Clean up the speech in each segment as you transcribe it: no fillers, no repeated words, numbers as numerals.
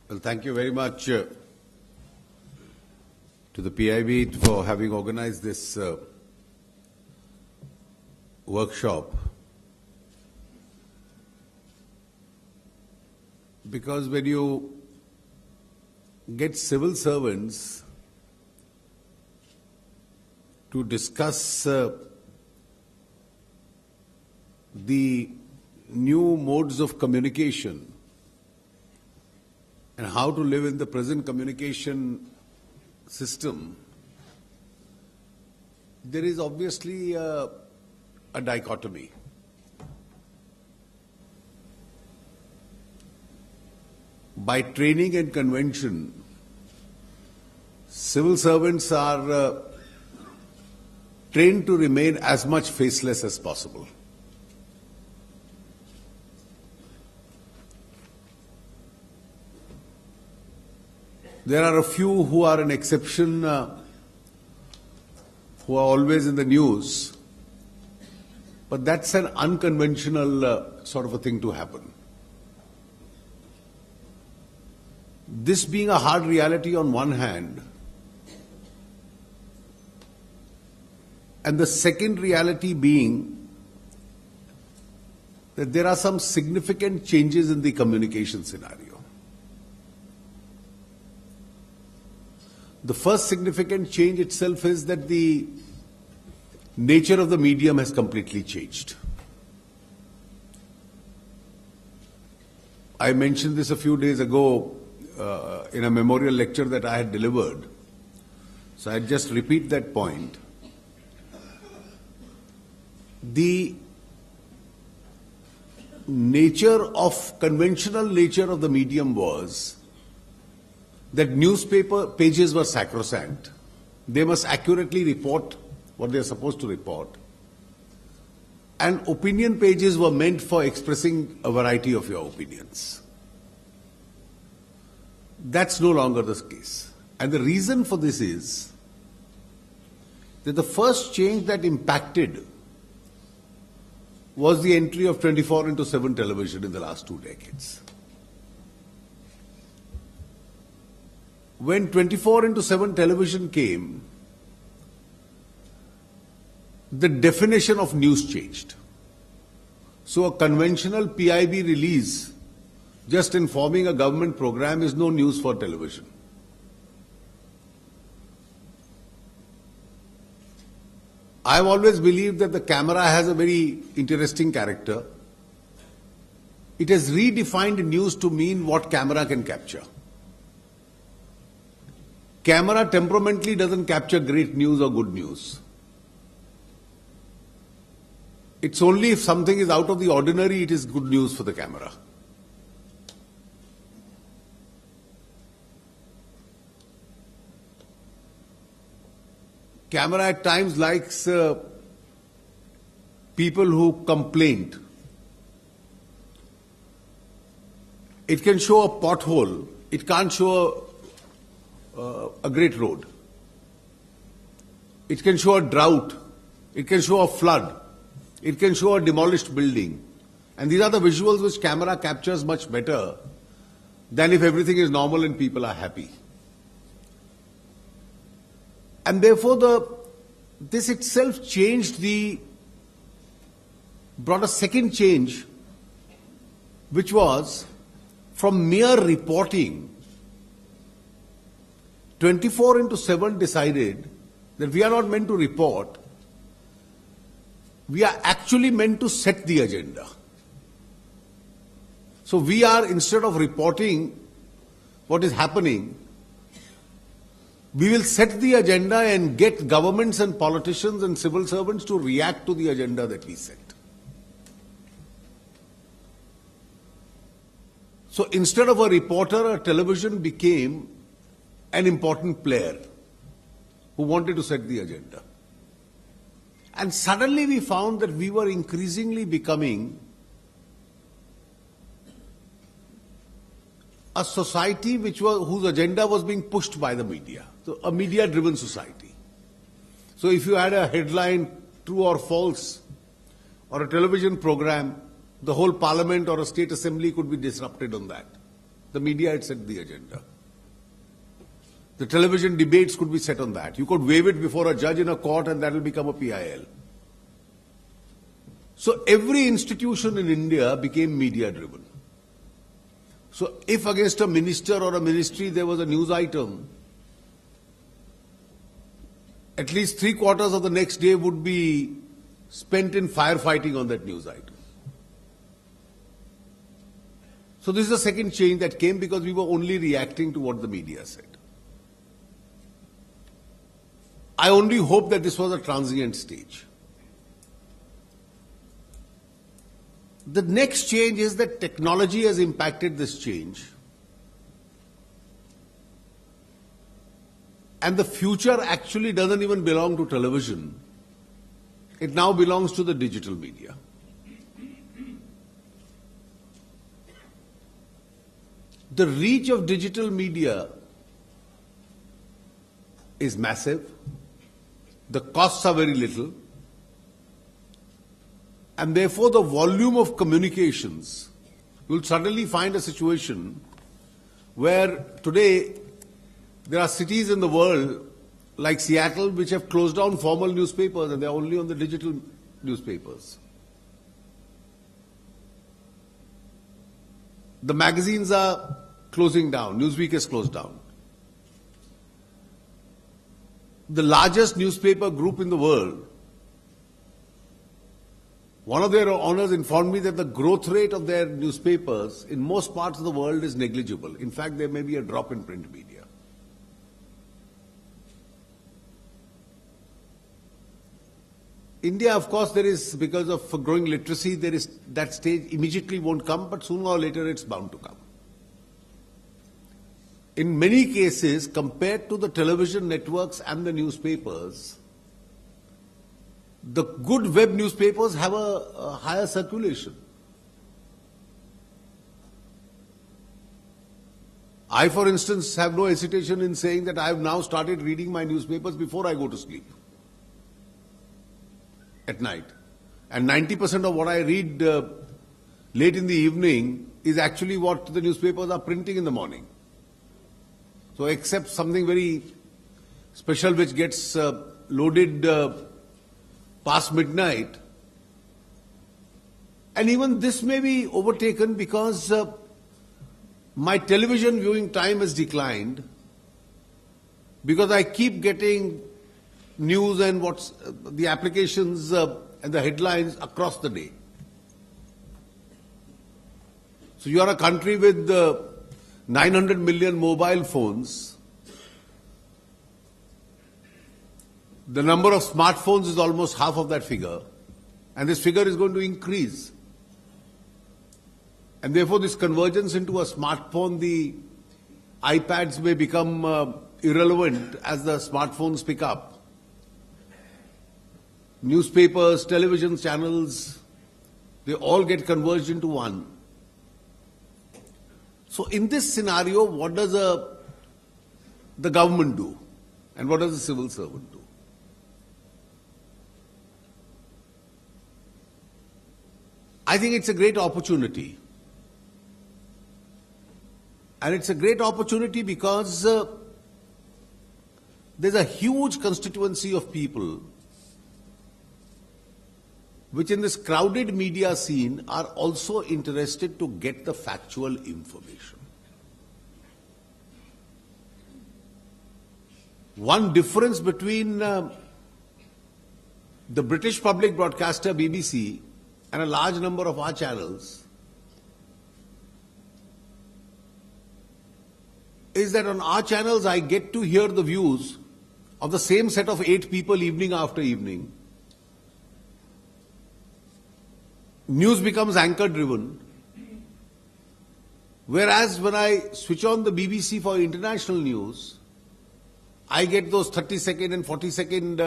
Well, thank you very much to the PIB for having organized this workshop. Because when you get civil servants to discuss the new modes of communication and how to live in the present communication system, there is obviously a dichotomy. By training and convention, civil servants are trained to remain as much faceless as possible. There are a few who are an exception, who are always in the news, but that's an unconventional sort of a thing to happen. This being a hard reality on one hand, and the second reality being that there are some significant changes in the communication scenario. The first significant change itself is that the nature of the medium has completely changed. I mentioned this a few days ago in a memorial lecture that I had delivered. So I'll just repeat that point. The conventional nature of the medium was that newspaper pages were sacrosanct. They must accurately report what they are supposed to report. And opinion pages were meant for expressing a variety of your opinions. That's no longer the case. And the reason for this is that the first change that impacted was the entry of 24/7 television in the last 2 decades. When 24/7 television came, the definition of news changed. So a conventional PIB release just informing a government program is no news for television. I've always believed that the camera has a very interesting character. It has redefined news to mean what camera can capture. Camera temperamentally doesn't capture great news or good news. It's only if something is out of the ordinary, it is good news for the camera. Camera at times likes people who complain. It can show a pothole. It can't show a great road. It can show a drought. It can show a flood. It can show a demolished building. And these are the visuals which camera captures much better than if everything is normal and people are happy. And therefore, this itself brought a second change, which was from mere reporting. 24/7 decided that we are not meant to report, we are actually meant to set the agenda. So we are, instead of reporting what is happening, we will set the agenda and get governments and politicians and civil servants to react to the agenda that we set. So instead of a reporter, a television became an important player who wanted to set the agenda. And suddenly we found that we were increasingly becoming a society whose agenda was being pushed by the media. So a media-driven society. So if you had a headline, true or false, or a television program, the whole parliament or a state assembly could be disrupted on that. The media had set the agenda. The television debates could be set on that. You could waive it before a judge in a court and that will become a PIL. So every institution in India became media driven. So if against a minister or a ministry there was a news item, at least 3/4 of the next day would be spent in firefighting on that news item. So this is the second change that came because we were only reacting to what the media said. I only hope that this was a transient stage. The next change is that technology has impacted this change. And the future actually doesn't even belong to television. It now belongs to the digital media. The reach of digital media is massive. The costs are very little. And therefore the volume of communications, you'll suddenly find a situation where today there are cities in the world like Seattle which have closed down formal newspapers and they're only on the digital newspapers. The magazines are closing down. Newsweek is closed down. The largest newspaper group in the world, one of their owners informed me that the growth rate of their newspapers in most parts of the world is negligible. In fact, there may be a drop in print media. India, of course, there is, because of growing literacy, there is that stage immediately won't come, but sooner or later it's bound to come. In many cases, compared to the television networks and the newspapers, the good web newspapers have a higher circulation. I, for instance, have no hesitation in saying that I have now started reading my newspapers before I go to sleep at night. And 90% of what I read late in the evening is actually what the newspapers are printing in the morning. So except something very special which gets loaded past midnight, and even this may be overtaken because my television viewing time has declined because I keep getting news and what's the applications and the headlines across the day. So you are a country with 900 million mobile phones. The number of smartphones is almost half of that figure, and this figure is going to increase. And therefore this convergence into a smartphone, the iPads may become irrelevant as the smartphones pick up. Newspapers, television channels, they all get converged into one. So in this scenario, what does the government do? And what does the civil servant do? I think it's a great opportunity. And it's a great opportunity because there's a huge constituency of people which in this crowded media scene are also interested to get the factual information. One difference between the British public broadcaster BBC and a large number of our channels is that on our channels I get to hear the views of the same set of 8 people evening after evening. News becomes anchor driven, whereas when I switch on the BBC for international news, I get those 30-second and 40-second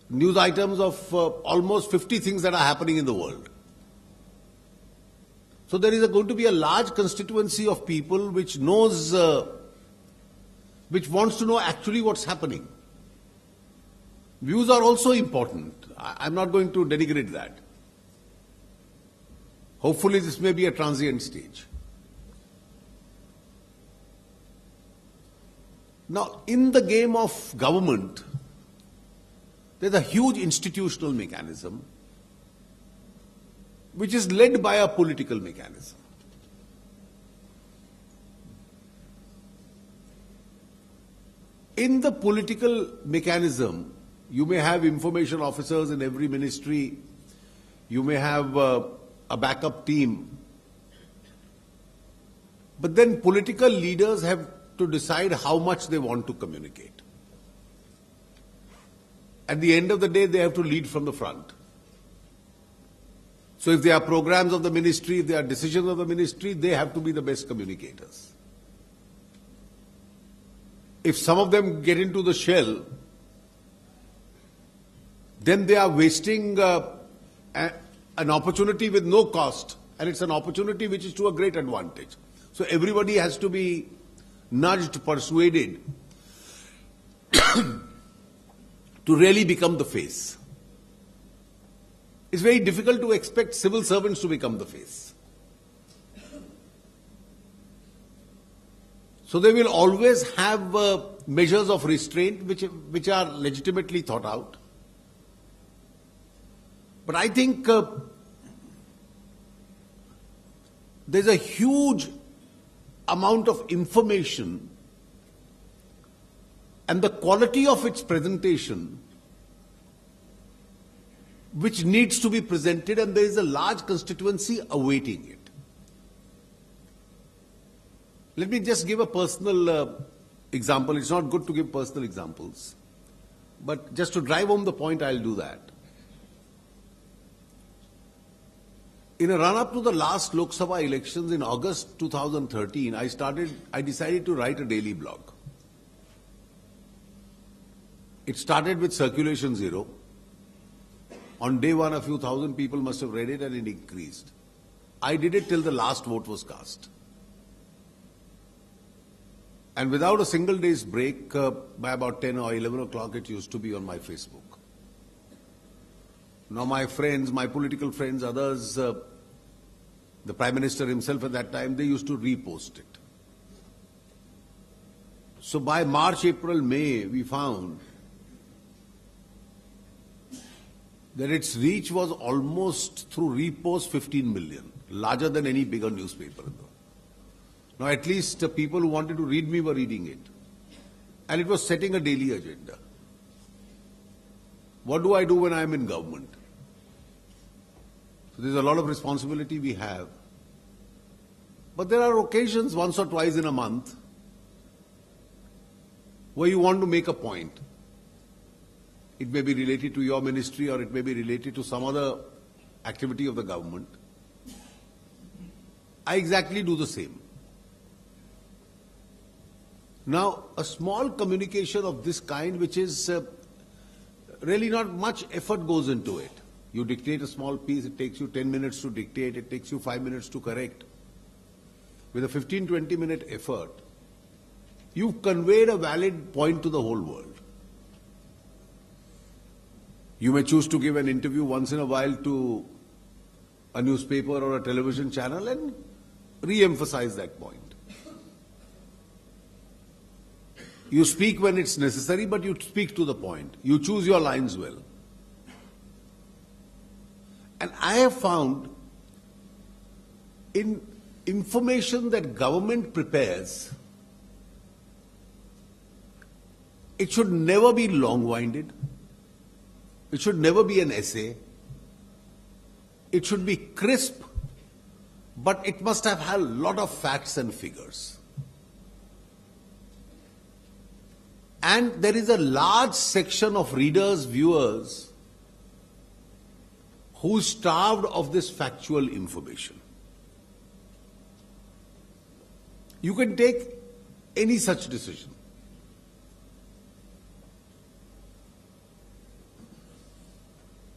news items of almost 50 things that are happening in the world. So there is going to be a large constituency of people which knows, which wants to know actually what's happening. Views are also important. I'm not going to denigrate that. Hopefully this may be a transient stage. Now, in the game of government, there's a huge institutional mechanism which is led by a political mechanism. In the political mechanism, you may have information officers in every ministry, you may have a backup team, but then political leaders have to decide how much they want to communicate. At the end of the day, they have to lead from the front. So if there are programs of the ministry, if there are decisions of the ministry, they have to be the best communicators. If some of them get into the shell, then they are wasting an opportunity with no cost, and it's an opportunity which is to a great advantage. So everybody has to be nudged, persuaded to really become the face. It's very difficult to expect civil servants to become the face. So they will always have measures of restraint which are legitimately thought out. But I think there's a huge amount of information and the quality of its presentation which needs to be presented, and there is a large constituency awaiting it. Let me just give a personal example. It's not good to give personal examples, but just to drive home the point, I'll do that. In a run-up to the last Lok Sabha elections in August 2013, I decided to write a daily blog. It started with circulation zero. On day one, a few thousand people must have read it, and it increased. I did it till the last vote was cast. And without a single day's break, by about 10 or 11 o'clock, it used to be on my Facebook. Now my friends, my political friends, others, the Prime Minister himself at that time, they used to repost it. So by March, April, May, we found that its reach was almost, through repost, 15 million, larger than any bigger newspaper. Now at least the people who wanted to read me were reading it. And it was setting a daily agenda. What do I do when I am in government? So there's a lot of responsibility we have. But there are occasions, once or twice in a month, where you want to make a point. It may be related to your ministry, or it may be related to some other activity of the government. I exactly do the same. Now, a small communication of this kind, which is really not much effort goes into it. You dictate a small piece, it takes you 10 minutes to dictate, it takes you 5 minutes to correct. With a 15-20 minute effort, you've conveyed a valid point to the whole world. You may choose to give an interview once in a while to a newspaper or a television channel and re-emphasize that point. You speak when it's necessary, but you speak to the point. You choose your lines well. And I have found in information that government prepares, it should never be long-winded. It should never be an essay. It should be crisp, but it must have had a lot of facts and figures. And there is a large section of readers, viewers, who is starved of this factual information. You can take any such decision.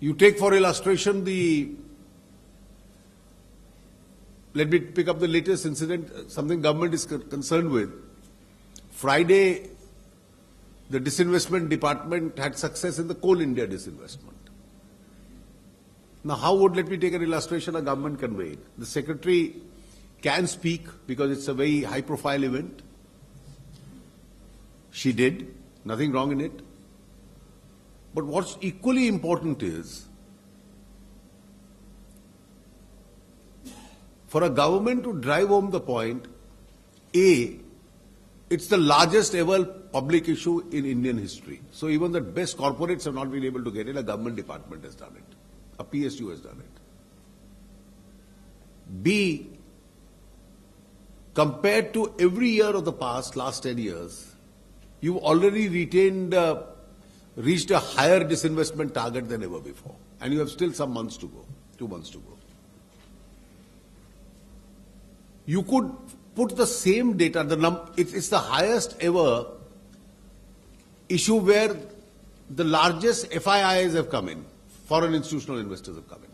You take for illustration let me pick up the latest incident, something government is concerned with. Friday, the disinvestment department had success in the Coal India disinvestment. Now, let me take an illustration a government conveyed. The secretary can speak because it's a very high profile event. She did. Nothing wrong in it. But what's equally important is, for a government to drive home the point, A, it's the largest ever public issue in Indian history. So even the best corporates have not been able to get it. A government department has done it. A PSU has done it. B, compared to every year of the last 10 years, you've already reached a higher disinvestment target than ever before. And you have still some months to go, 2 months to go. You could put the same data, it's the highest ever issue where the largest FIIs have come in, foreign institutional investors have come in.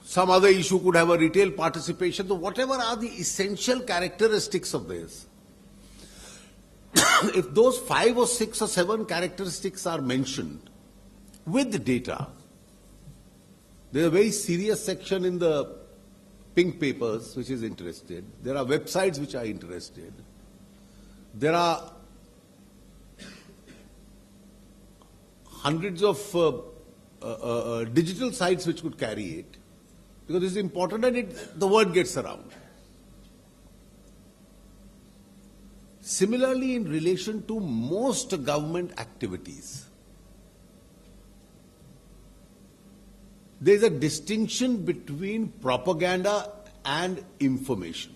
Some other issue could have a retail participation. So whatever are the essential characteristics of this, if those 5 or 6 or 7 characteristics are mentioned with the data, there's a very serious section in the pink papers which is interested. There are websites which are interested. There are hundreds of digital sites which could carry it, because this is important and the word gets around. Similarly, in relation to most government activities, there is a distinction between propaganda and information.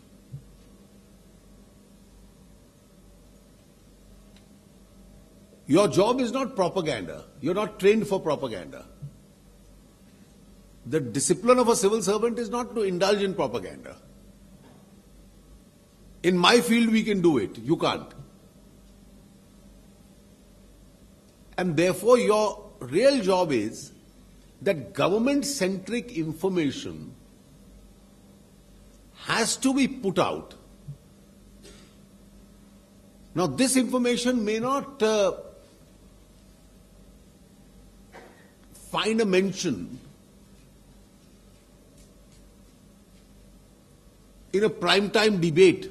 Your job is not propaganda. You're not trained for propaganda. The discipline of a civil servant is not to indulge in propaganda. In my field, we can do it. You can't. And therefore, your real job is that government-centric information has to be put out. Now, this information may not find a mention in a prime-time debate.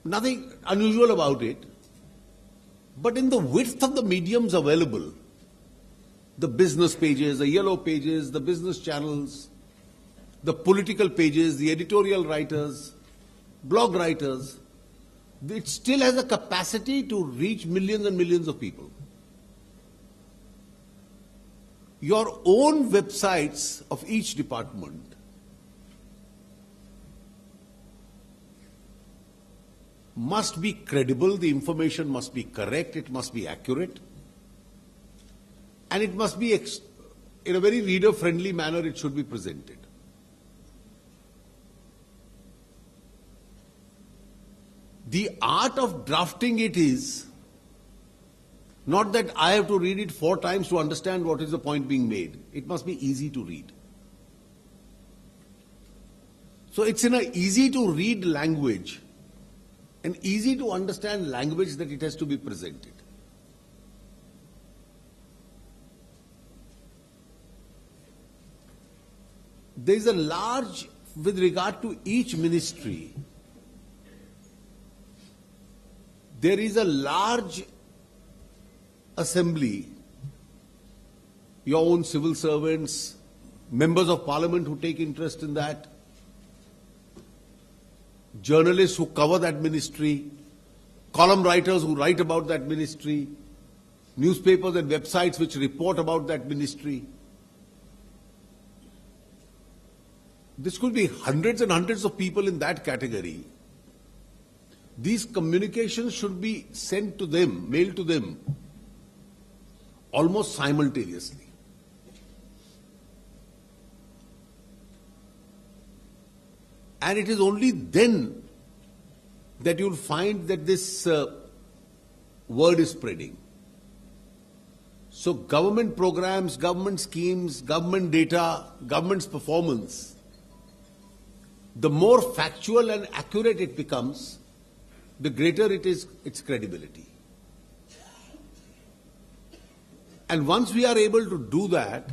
Nothing unusual about it. But in the width of the mediums available, the business pages, the yellow pages, the business channels, the political pages, the editorial writers, blog writers, it still has a capacity to reach millions and millions of people. Your own websites of each department must be credible, the information must be correct, it must be accurate, and it must be, in a very reader-friendly manner, it should be presented. The art of drafting it is not that I have to read it 4 times to understand what is the point being made. It must be easy to read. So it's in an easy to read language, an easy to understand language, that it has to be presented. There is a large, with regard to each ministry, there is a large assembly, your own civil servants, members of parliament who take interest in that, journalists who cover that ministry, column writers who write about that ministry, newspapers and websites which report about that ministry. This could be hundreds and hundreds of people in that category. These communications should be sent to them, mailed to them, almost simultaneously. And it is only then that you'll find that this word is spreading. So government programs, government schemes, government data, government's performance, the more factual and accurate it becomes, the greater it is its credibility. And once we are able to do that,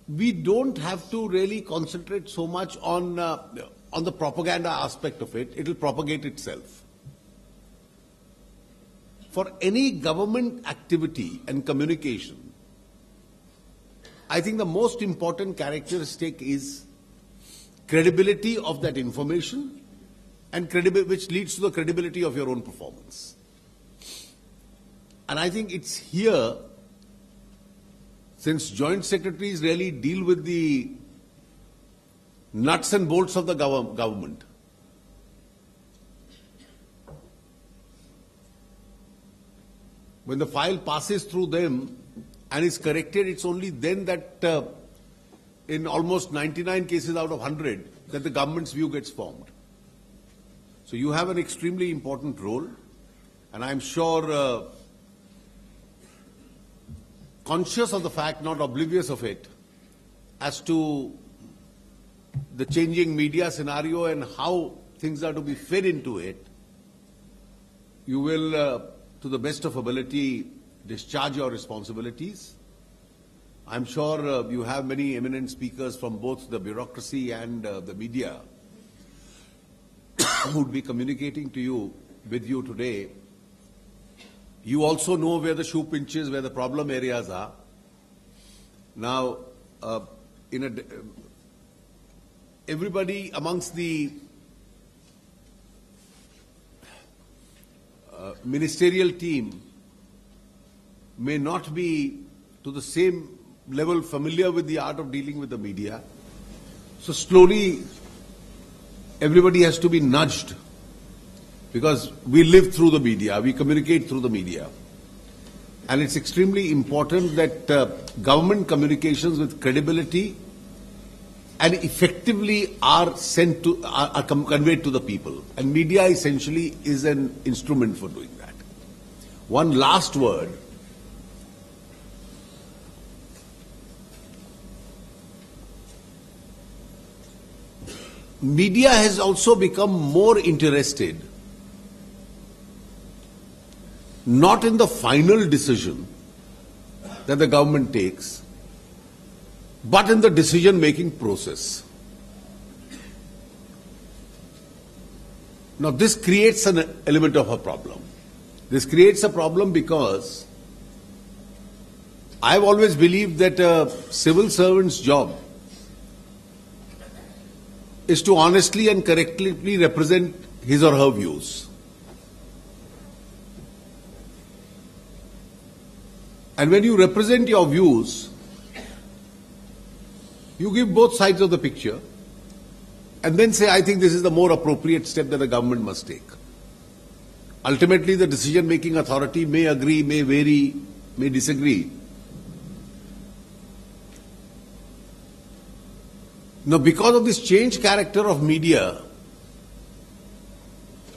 we don't have to really concentrate so much on the propaganda aspect of it. It will propagate itself. For any government activity and communication, I think the most important characteristic is credibility of that information, and which leads to the credibility of your own performance. And I think it's here, since joint secretaries really deal with the nuts and bolts of the government, when the file passes through them and is corrected, it's only then that in almost 99 cases out of 100 that the government's view gets formed. So you have an extremely important role, and I'm sure conscious of the fact, not oblivious of it, as to the changing media scenario and how things are to be fed into it, you will, to the best of ability, discharge your responsibilities. I'm sure you have many eminent speakers from both the bureaucracy and the media who would be communicating to you, with you today. You also know where the shoe pinches, where the problem areas are. Now, everybody amongst the ministerial team may not be to the same level familiar with the art of dealing with the media. So slowly, everybody has to be nudged, because we live through the media, we communicate through the media. And it's extremely important that government communications with credibility and effectively are conveyed to the people. And media essentially is an instrument for doing that. One last word. Media has also become more interested not in the final decision that the government takes, but in the decision-making process. Now, this creates an element of a problem. This creates a problem because I've always believed that a civil servant's job is to honestly and correctly represent his or her views. And when you represent your views, you give both sides of the picture and then say, I think this is the more appropriate step that the government must take. Ultimately, the decision-making authority may agree, may vary, may disagree. Now, because of this changed character of media,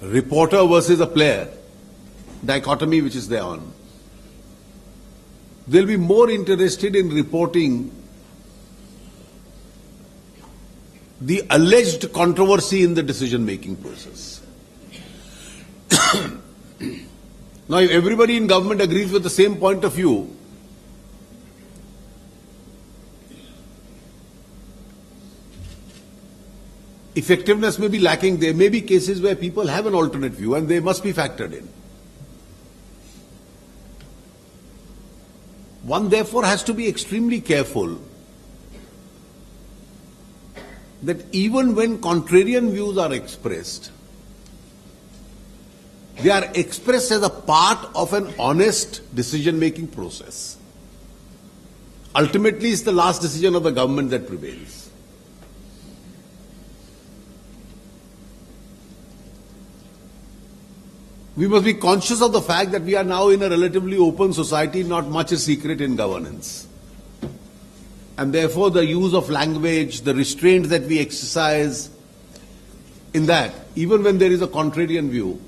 reporter versus a player dichotomy which is there on, they'll be more interested in reporting the alleged controversy in the decision-making process. Now, if everybody in government agrees with the same point of view, effectiveness may be lacking. There may be cases where people have an alternate view and they must be factored in. One therefore has to be extremely careful that even when contrarian views are expressed, they are expressed as a part of an honest decision-making process. Ultimately, it's the last decision of the government that prevails. We must be conscious of the fact that we are now in a relatively open society, not much is secret in governance. And therefore the use of language, the restraint that we exercise in that, even when there is a contrarian view,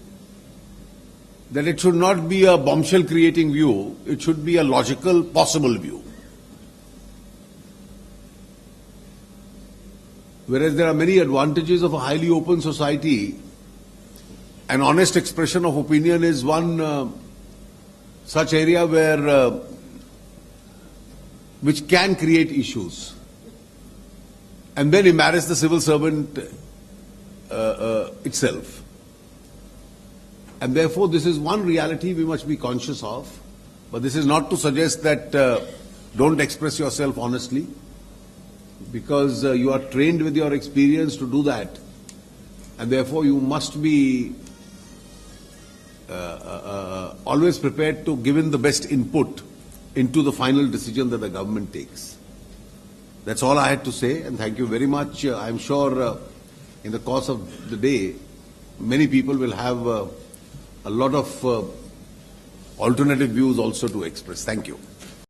that it should not be a bombshell creating view, it should be a logical, possible view. Whereas there are many advantages of a highly open society, an honest expression of opinion is one such area where which can create issues. and then embarrass the civil servant itself. And therefore, this is one reality we must be conscious of. But this is not to suggest that don't express yourself honestly, because you are trained with your experience to do that. And therefore, you must be always prepared to give in the best input into the final decision that the government takes. That's all I had to say, and thank you very much. I'm sure in the course of the day, many people will have a lot of alternative views also to express. Thank you.